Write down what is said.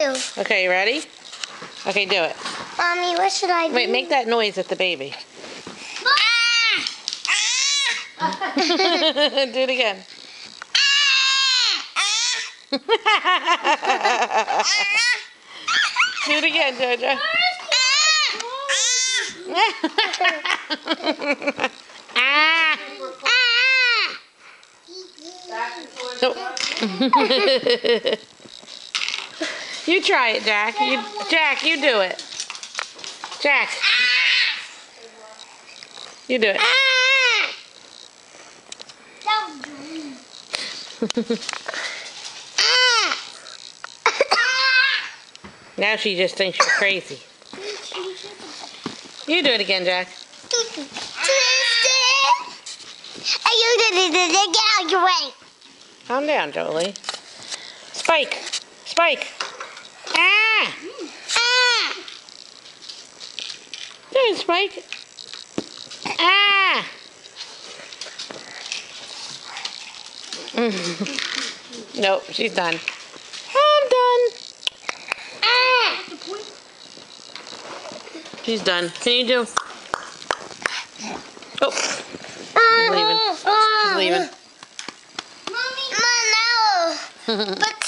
Okay, you ready? Okay, do it. Mommy, what should I do? Wait, make that noise at the baby. Do it again. Do it again, Jojo. You try it, Jack. Jack, you do it. Jack. You do it. Now she just thinks you're crazy. You do it again, Jack. Calm down, Jolie. Spike. Spike. Ah! Ah! There's Spike. Ah! Nope, she's done. I'm done. Ah! She's done. Can you do? Oh, she's leaving. She's leaving. Mommy, no. But